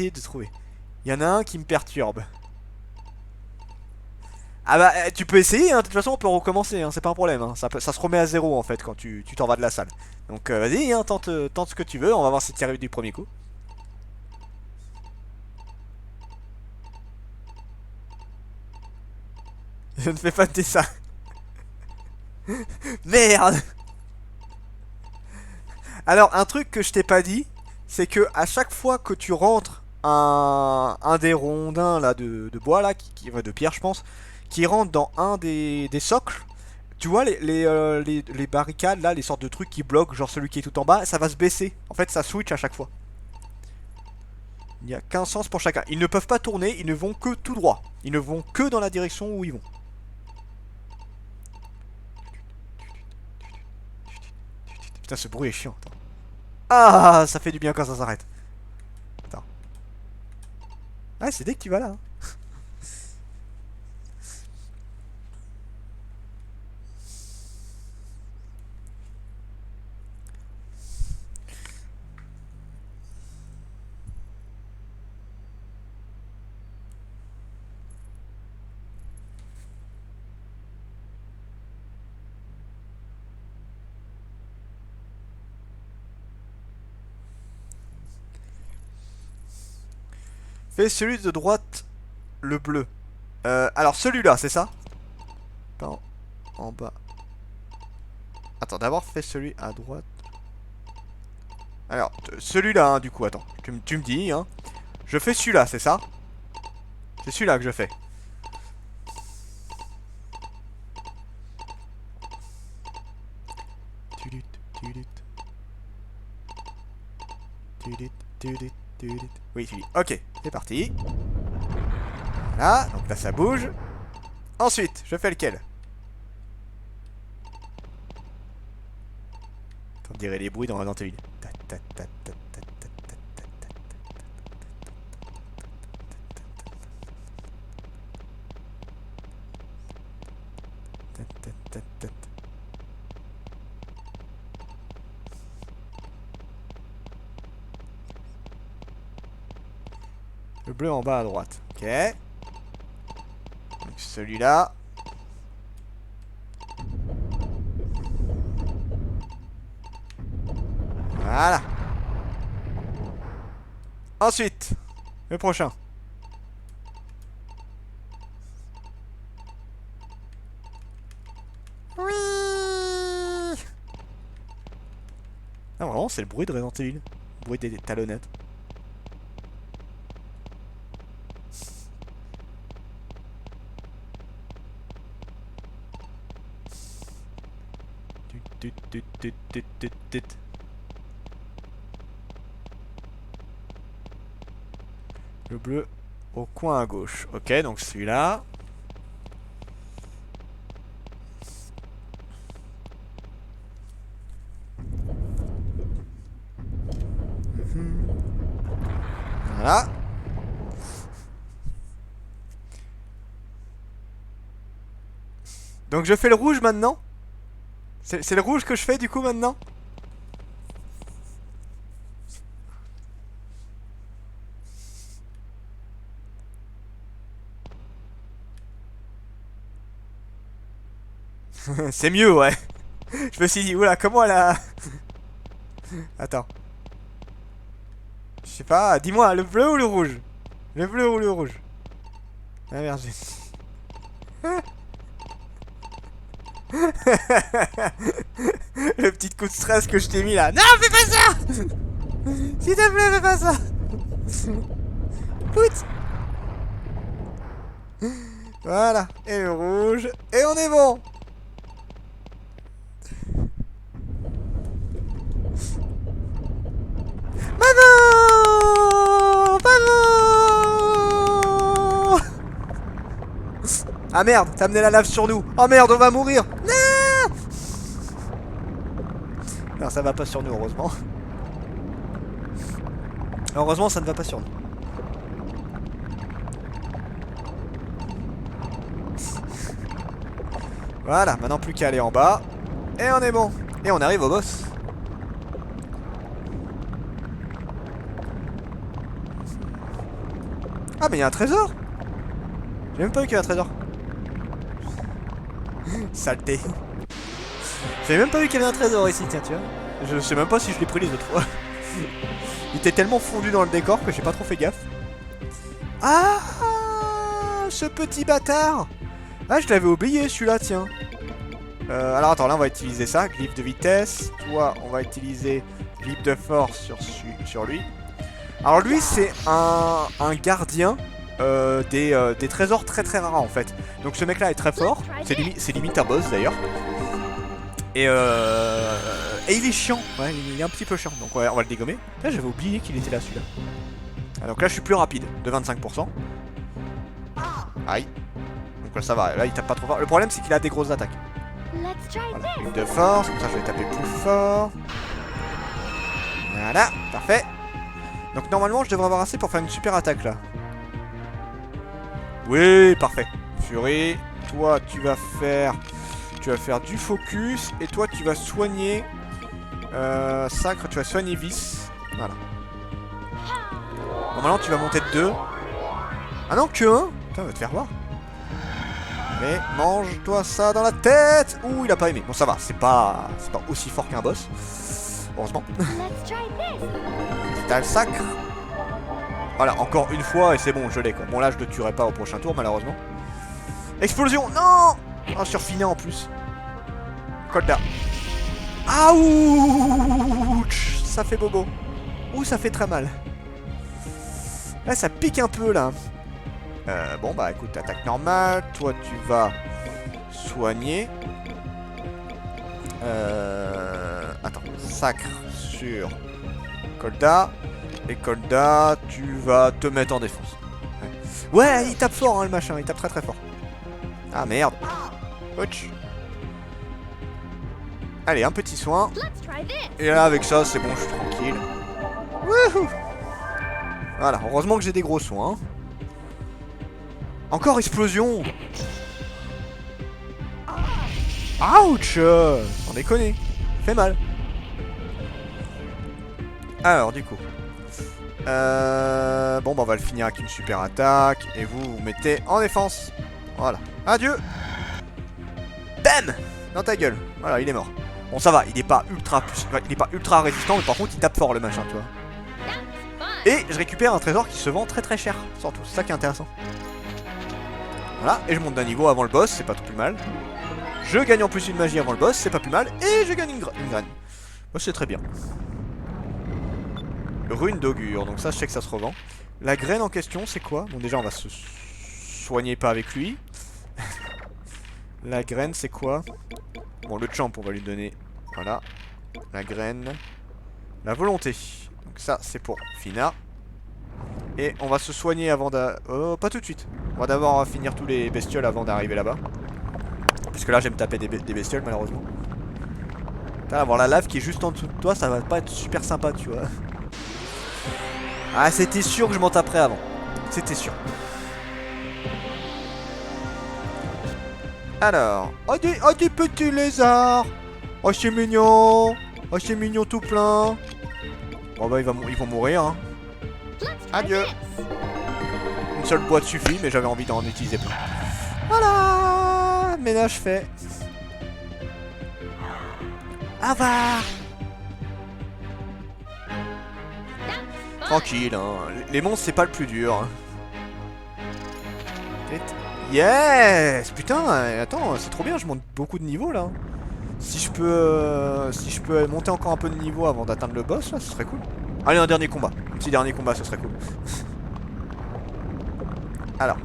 essayer de trouver. Il y en a un qui me perturbe. Ah bah tu peux essayer, hein. De toute façon on peut recommencer, hein. C'est pas un problème, hein. Ça se remet à zéro en fait quand tu t'en vas de la salle. Donc vas-y, hein, tente ce que tu veux, on va voir si tu y arrives du premier coup. Je ne fais pas de dessin. Merde. Alors un truc que je t'ai pas dit, c'est que à chaque fois que tu rentres un des rondins là de bois là, de pierre je pense, qui rentre dans un des socles, tu vois les barricades là, les sortes de trucs qui bloquent, genre celui qui est tout en bas, ça va se baisser. En fait ça switch à chaque fois. Il n'y a qu'un sens pour chacun. Ils ne peuvent pas tourner, ils ne vont que tout droit. Ils ne vont que dans la direction où ils vont. Putain ce bruit est chiant. Attends. Ah, ça fait du bien quand ça s'arrête. Attends. Ah c'est dès que tu vas là, hein. Fais celui de droite, le bleu. Alors celui-là, c'est ça? Attends, en bas. Attends, d'abord fais celui à droite. Alors, celui-là, hein, du coup, attends. Tu me dis, hein. Je fais celui-là, c'est ça? C'est celui-là que je fais. Tudut, tudut. Tudut, tudut, tudut. Oui, celui. Ok, c'est parti. Voilà, donc là ça bouge. Ensuite, je fais lequel? On dirait les bruits dans la dentelle. Le bleu en bas à droite. Ok. Donc celui-là. Voilà. Ensuite, le prochain. Oui. Ah vraiment, c'est le bruit de Resident Evil. Le bruit des talonnettes. Le bleu au coin à gauche. Ok, donc celui-là. Voilà. Donc je fais le rouge maintenant. C'est le rouge que je fais du coup maintenant. C'est mieux, ouais. Je me suis dit, oula, comment elle a... Attends. Je sais pas, dis-moi, le bleu ou le rouge? Le bleu ou le rouge? Ah merde, le petit coup de stress que je t'ai mis là. Non, fais pas ça. S'il te plaît, fais pas ça. Poutre. Voilà, et le rouge, et on est bon. Maman, maman. Ah merde, t'as amené la lave sur nous. Oh merde, on va mourir. Non. Non, ça va pas sur nous, heureusement. Heureusement, ça ne va pas sur nous. Voilà, maintenant plus qu'à aller en bas. Et on est bon. Et on arrive au boss. Ah mais il y a un trésor. J'ai même pas vu qu'il y avait un trésor. Saleté. J'ai même pas vu qu'il y avait un trésor ici, tiens, tu vois. Je sais même pas si je l'ai pris les autres fois. Il était tellement fondu dans le décor que j'ai pas trop fait gaffe. Ah, ce petit bâtard. Ah, je l'avais oublié celui-là, tiens. Alors attends, là on va utiliser ça, glyphe de vitesse. Toi, on va utiliser glyphe de force sur lui. Alors lui, c'est un gardien des trésors très très rares en fait. Donc ce mec-là est très fort. C'est limite un boss d'ailleurs. Et il est chiant. Ouais, il est un petit peu chiant. Donc ouais, on va le dégommer. Là, j'avais oublié qu'il était là celui-là. Ah, donc là, je suis plus rapide, de 25%. Aïe. Donc là, ça va. Là, il tape pas trop fort. Le problème, c'est qu'il a des grosses attaques. Voilà, une de force. Comme ça, je vais taper plus fort. Voilà, parfait. Donc normalement, je devrais avoir assez pour faire une super attaque là. Oui, parfait. Fury, toi, tu vas faire du focus. Et toi, tu vas soigner. Sacre, tu vas soigner Vice. Voilà. Normalement, tu vas monter de 2. Ah non, que 1. Putain, va te faire voir. Mais mange-toi ça dans la tête. Ouh, il a pas aimé. Bon, ça va. C'est pas aussi fort qu'un boss. Heureusement. T'as le sacre. Voilà, encore une fois et c'est bon, je l'ai quoi. Bon, là, je le tuerai pas au prochain tour, malheureusement. Explosion. Non. Oh, sur Fina en plus. Colda. Ouch. Ça fait bobo. Ouh, ça fait très mal. Là, ça pique un peu, là. Bon, bah, écoute, attaque normale. Toi, tu vas soigner. Attends. Sacre sur Colda. Et Colda, tu vas te mettre en défense. Ouais, il tape fort, hein, le machin. Il tape très très fort. Ah, merde. Ouch. Allez, un petit soin. Et là, avec ça, c'est bon, je suis tranquille. Wouhou. Voilà, heureusement que j'ai des gros soins. Encore explosion. Ouch. Sans déconner. Fait mal. Alors, du coup. Bon, bah, on va le finir avec une super attaque. Et vous vous mettez en défense. Voilà. Adieu. Bam. Dans ta gueule. Voilà, il est mort. Bon, ça va, il est pas ultra résistant, mais par contre, il tape fort le machin, tu vois. Et je récupère un trésor qui se vend très très cher, surtout, c'est ça qui est intéressant. Voilà, et je monte d'un niveau avant le boss, c'est pas tout plus mal. Je gagne en plus une magie avant le boss, c'est pas plus mal. Et je gagne une graine. Bah, c'est très bien. Rune d'augure, donc ça, je sais que ça se revend. La graine en question, c'est quoi? Bon, déjà, on va se soigner pas avec lui. La graine, c'est quoi? Bon, le champ, on va lui donner. Voilà. La graine. La volonté. Donc ça, c'est pour Fina. Et on va se soigner avant de... Oh, pas tout de suite. On va d'abord finir tous les bestioles avant d'arriver là-bas. Puisque là, j'aime taper des bestioles, malheureusement. Putain, avoir la lave qui est juste en dessous de toi, ça va pas être super sympa, tu vois. Ah, c'était sûr que je m'en taperais avant. C'était sûr. Alors, oh des petits lézards. Oh c'est mignon. Oh c'est mignon tout plein. Bon bah ils vont mourir hein. Adieu. Une seule boîte suffit mais j'avais envie d'en utiliser plein. Voilà. Ménage fait. Au revoir. Tranquille hein. Les monstres c'est pas le plus dur hein. Yes. Putain, attends, c'est trop bien, je monte beaucoup de niveaux là. Si je peux monter encore un peu de niveau avant d'atteindre le boss là, ce serait cool. Allez, un dernier combat. Un petit dernier combat, ce serait cool. Alors.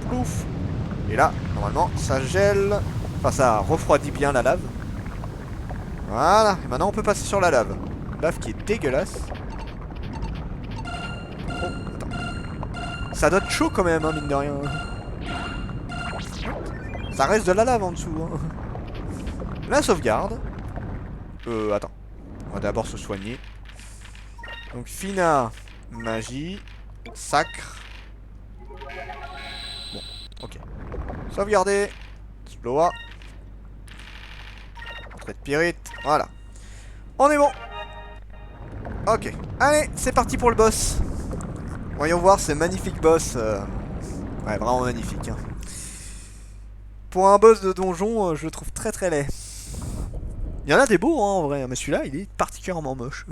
Plouf. Et là, normalement, ça gèle. Enfin, ça refroidit bien la lave. Voilà. Et maintenant, on peut passer sur la lave. Lave qui est dégueulasse. Oh, attends. Ça doit être chaud quand même, hein, mine de rien. Ça reste de la lave en dessous. Hein. La sauvegarde. Attends. On va d'abord se soigner. Donc, Fina, magie, sacre. Bon, ok. Sauvegarder. Sloa. Entrée de pyrite. Voilà. On est bon. Ok. Allez, c'est parti pour le boss. Voyons voir ce magnifique boss. Ouais, vraiment magnifique. Hein. Pour un boss de donjon, je le trouve très très laid. Il y en a des beaux hein, en vrai, mais celui-là il est particulièrement moche.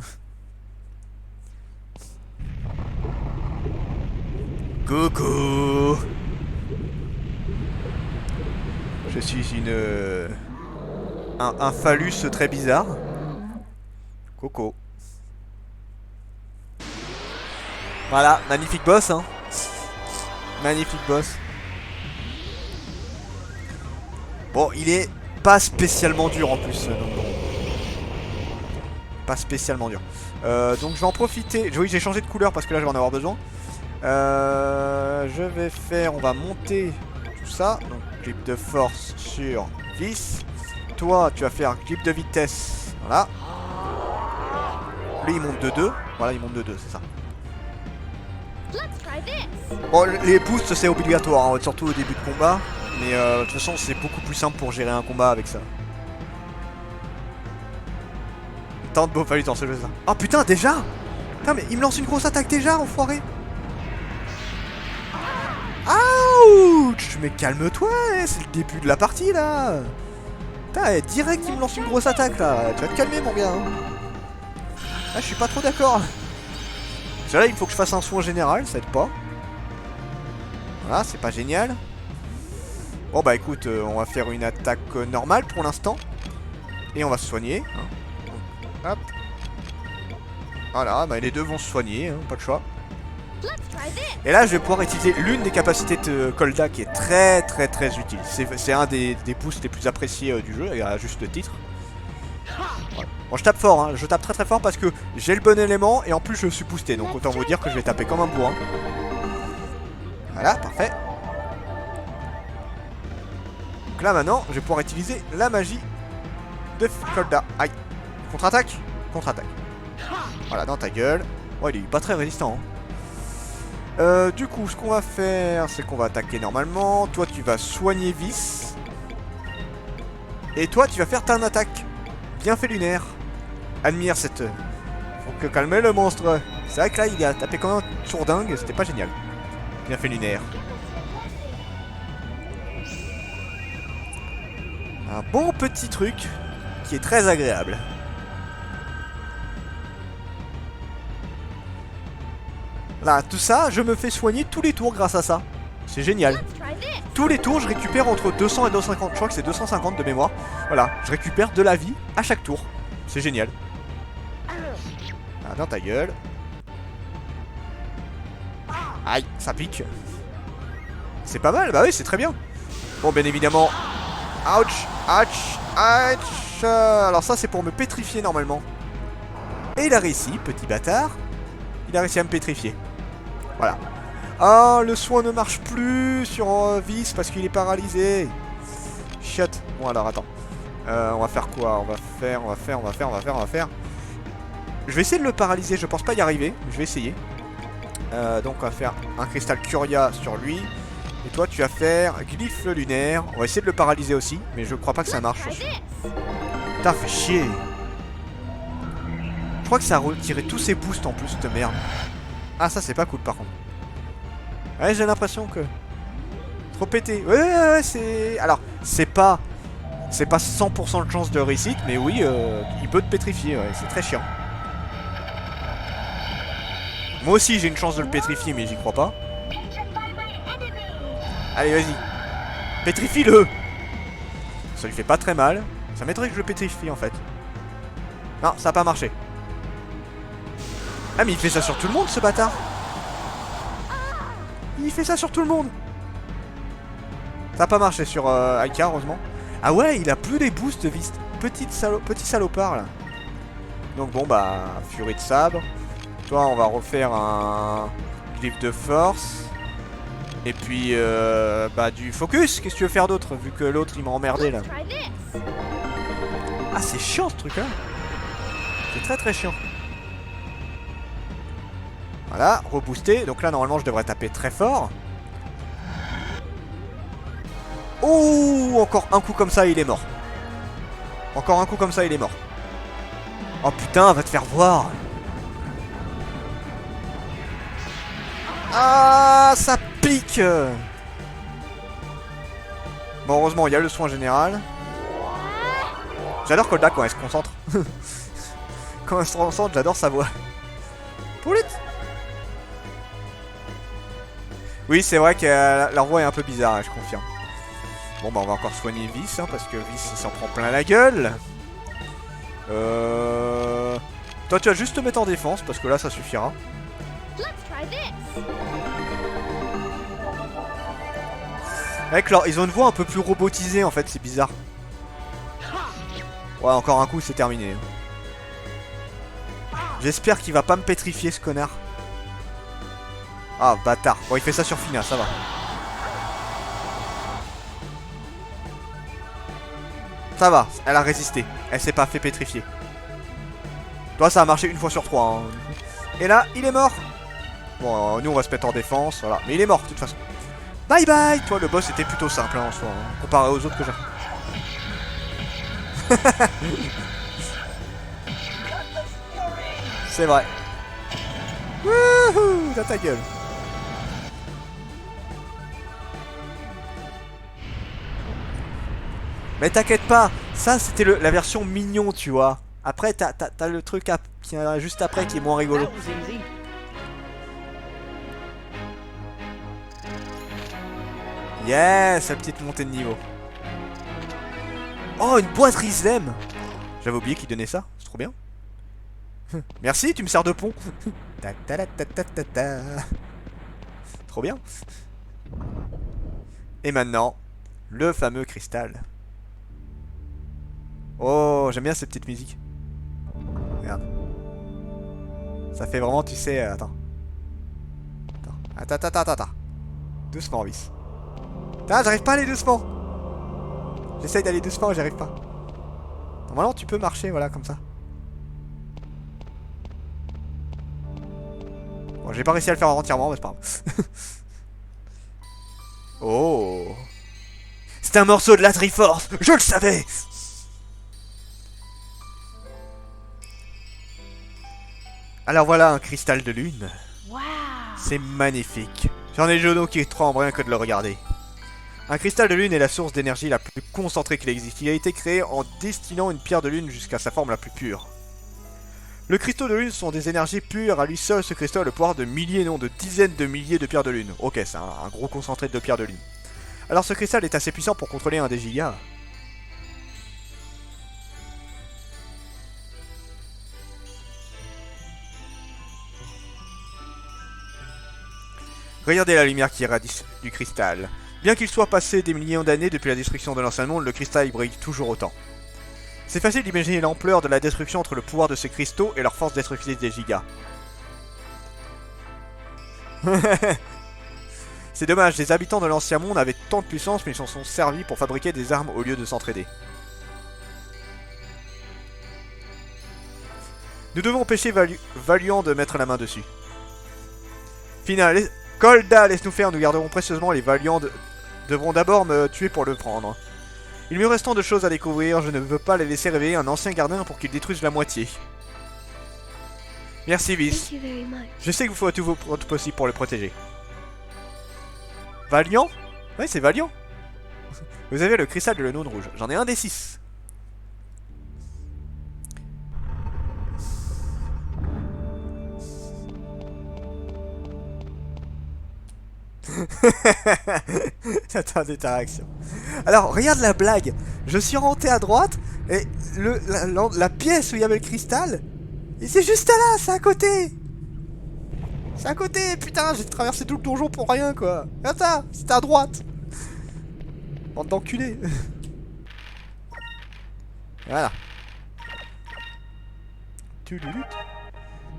Coucou. Je suis un phallus très bizarre. Coco. Voilà, magnifique boss hein. Magnifique boss. Bon, il est pas spécialement dur en plus. Donc bon. Pas spécialement dur. Donc je vais en profiter. Oui, j'ai changé de couleur parce que là je vais en avoir besoin. Je vais faire, on va monter tout ça. Donc clip de force sur vis. Toi, tu vas faire clip de vitesse. Voilà. Lui, il monte de 2. Voilà, il monte de 2, c'est ça. Bon, les boosts, c'est obligatoire, hein, surtout au début de combat. Mais de toute façon, c'est beaucoup plus simple pour gérer un combat avec ça. Tant de beaux fallu dans ce jeu, ça. Oh putain, déjà? Putain, mais il me lance une grosse attaque déjà, enfoiré. Ouch! Mais calme-toi, c'est le début de la partie là. Putain, direct il me lance une grosse attaque là. Tu vas te calmer mon gars. Hein. Là je suis pas trop d'accord. Là il faut que je fasse un soin général, ça aide pas. Voilà, c'est pas génial. Bon bah écoute, on va faire une attaque normale pour l'instant. Et on va se soigner. Hein. Hop. Voilà, bah les deux vont se soigner, hein, pas de choix. Et là je vais pouvoir utiliser l'une des capacités de Kolda qui est très très très utile. C'est un des boosts les plus appréciés du jeu, à juste le titre. Ouais. Bon je tape fort, hein. Je tape très très fort parce que j'ai le bon élément et en plus je suis boosté. Donc autant vous dire que je vais taper comme un bourrin. Voilà, parfait. Donc là maintenant je vais pouvoir utiliser la magie de Kolda. Aïe. Contre-attaque. Contre-attaque. Voilà, dans ta gueule. Ouais, il est pas très résistant. Hein. Du coup, ce qu'on va faire, c'est qu'on va attaquer normalement. Toi, tu vas soigner Vis. Et toi, tu vas faire ta attaque. Bien fait, Lunaire. Admire cette... Faut que calmer le monstre. C'est vrai que là, il a tapé comme un sourdingue. C'était pas génial. Bien fait, Lunaire. Un bon petit truc qui est très agréable. Là, tout ça, je me fais soigner tous les tours grâce à ça. C'est génial. Tous les tours, je récupère entre 200 et 250. Je crois que c'est 250 de mémoire. Voilà, je récupère de la vie à chaque tour. C'est génial. Ah, dans ta gueule. Aïe, ça pique. C'est pas mal, bah oui, c'est très bien. Bon, bien évidemment. Ouch, ouch, ouch. Alors ça, c'est pour me pétrifier normalement. Et il a réussi, petit bâtard. Il a réussi à me pétrifier. Voilà. Ah, le soin ne marche plus sur Vis parce qu'il est paralysé. Shit. Bon alors attends. On va faire quoi? On va faire. Je vais essayer de le paralyser. Je pense pas y arriver. Je vais essayer. Donc on va faire un cristal Curia sur lui. Et toi tu vas faire glyphe lunaire. On va essayer de le paralyser aussi. Mais je crois pas que ça marche. Putain, fait chier. Je crois que ça a retiré tous ses boosts en plus, cette merde. Ah, ça c'est pas cool par contre. Ouais, j'ai l'impression que... Trop pété. Ouais, c'est... Alors, c'est pas 100% de chance de réussite, mais oui, il peut te pétrifier, ouais, c'est très chiant. Moi aussi j'ai une chance de le pétrifier, mais j'y crois pas. Allez, vas-y. Pétrifie-le. Ça lui fait pas très mal. Ça m'étonnerait que je le pétrifie en fait. Non, ça a pas marché. Ah mais il fait ça sur tout le monde ce bâtard. Il fait ça sur tout le monde. Ça a pas marché sur Aika heureusement. Ah ouais il a plus des boosts Vis. Petit salopard là. Donc bon bah furie de sabre. Toi on va refaire un glyphe de force. Et puis bah du focus. Qu'est-ce que tu veux faire d'autre vu que l'autre il m'a emmerdé là. Ah c'est chiant ce truc là. C'est très très chiant. Voilà, rebooster. Donc là, normalement, je devrais taper très fort. Oh, encore un coup comme ça, il est mort. Encore un coup comme ça, il est mort. Oh putain, va te faire voir. Ah, ça pique. Bon, heureusement, il y a le soin général. J'adore Kolda quand elle se concentre. Quand elle se concentre, j'adore sa voix. Poulet. Oui, c'est vrai que leur voix est un peu bizarre, je confirme. Bon, bah, on va encore soigner Vis, hein, parce que Vis, il s'en prend plein la gueule. Toi, tu vas juste te mettre en défense, parce que là, ça suffira. Avec leur... Ils ont une voix un peu plus robotisée, en fait, c'est bizarre. Ouais, encore un coup, c'est terminé. J'espère qu'il va pas me pétrifier, ce connard. Ah, bâtard. Bon, il fait ça sur Fina, ça va. Ça va, elle a résisté. Elle s'est pas fait pétrifier. Toi, ça a marché une fois sur 3. Hein. Et là, il est mort. Bon, nous, on va se mettre en défense, voilà. Mais il est mort, de toute façon. Bye bye. Toi, le boss était plutôt simple, hein, en soi, hein, comparé aux autres que j'ai. C'est vrai. Wouhou, dans ta gueule. Mais t'inquiète pas, ça c'était la version mignon, tu vois. Après, t'as le truc qui est juste après qui est moins rigolo. Yes, la petite montée de niveau. Oh, une boîte Rizem. J'avais oublié qu'il donnait ça, c'est trop bien. Merci, tu me sers de pont. Ta ta ta ta ta ta. Trop bien. Et maintenant, le fameux cristal. Oh, j'aime bien cette petite musique. Regarde. Ça fait vraiment, tu sais... attends. Attends. Doucement, Vis. Ah, j'arrive pas à aller doucement. J'essaye d'aller doucement, j'arrive pas. Normalement, tu peux marcher, voilà, comme ça. Bon, j'ai pas réussi à le faire entièrement, mais c'est pas grave. Oh. C'est un morceau de la Triforce, je le savais. Alors voilà un cristal de lune. Wow. C'est magnifique. J'en ai le genou qui tremble rien que de le regarder. Un cristal de lune est la source d'énergie la plus concentrée qu'il existe. Il a été créé en destinant une pierre de lune jusqu'à sa forme la plus pure. Le cristaux de lune sont des énergies pures. À lui seul, ce cristal a le pouvoir de milliers, non de dizaines de milliers de pierres de lune. Ok, c'est un gros concentré de pierres de lune. Alors ce cristal est assez puissant pour contrôler un des gigas. Regardez la lumière qui irradie du cristal. Bien qu'il soit passé des millions d'années depuis la destruction de l'ancien monde, le cristal brille toujours autant. C'est facile d'imaginer l'ampleur de la destruction entre le pouvoir de ces cristaux et leur force destructrice des gigas. C'est dommage, les habitants de l'ancien monde avaient tant de puissance mais ils s'en sont servis pour fabriquer des armes au lieu de s'entraider. Nous devons empêcher Valiant de mettre la main dessus. Final, Kolda, laisse-nous faire, nous garderons précieusement les Valiants devront d'abord me tuer pour le prendre. Il me reste tant de choses à découvrir, je ne veux pas les laisser réveiller un ancien gardien pour qu'il détruise la moitié. Merci Vis. Je sais que vous ferez tout votre possible pour le protéger. Valiant? Oui, c'est Valiant. Vous avez le cristal de la lune rouge. J'en ai un des 6. J'attendais ta réaction. Alors, regarde la blague. Je suis rentré à droite et la pièce où il y avait le cristal, et c'est juste là, c'est à côté. C'est à côté, putain, j'ai traversé tout le donjon pour rien, quoi. Attends, c'était à droite. Bande d'enculés. Voilà. Là,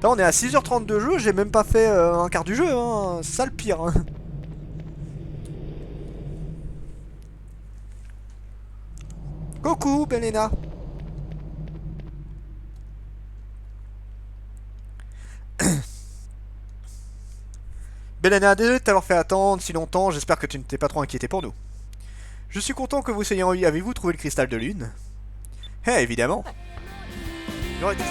on est à 6h30 de jeu, j'ai même pas fait un quart du jeu, hein. C'est ça le pire, hein. Coucou, Belena. Belena, désolé de t'avoir fait attendre si longtemps, j'espère que tu ne t'es pas trop inquiété pour nous. Je suis content que vous soyez en vie. Avez-vous trouvé le cristal de lune? Eh, évidemment. J'aurais dit...